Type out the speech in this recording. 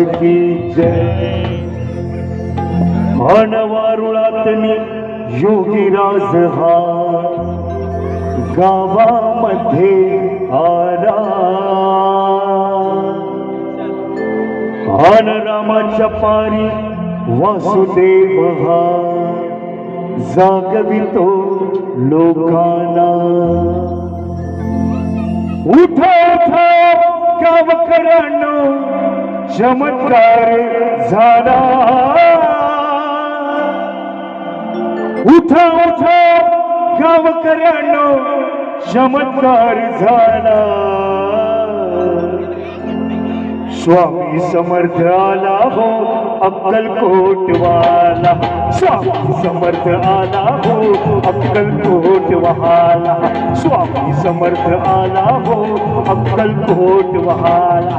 की जय. वारुळातनी योगीराज हा गावामध्ये आला. रामाच्या पारी वासुदेव हा जागवितो लोकांना. उठा उठा गावकऱ्यांनो चमत्कार झाला. उठा उठा गावकऱ्यांनो चमत्कार झाला. स्वामी समर्थ आला हो अक्कलकोटवाला. स्वामी समर्थ आला हो अक्कलकोटवाला. स्वामी समर्थ आला हो अक्कलकोटवाला.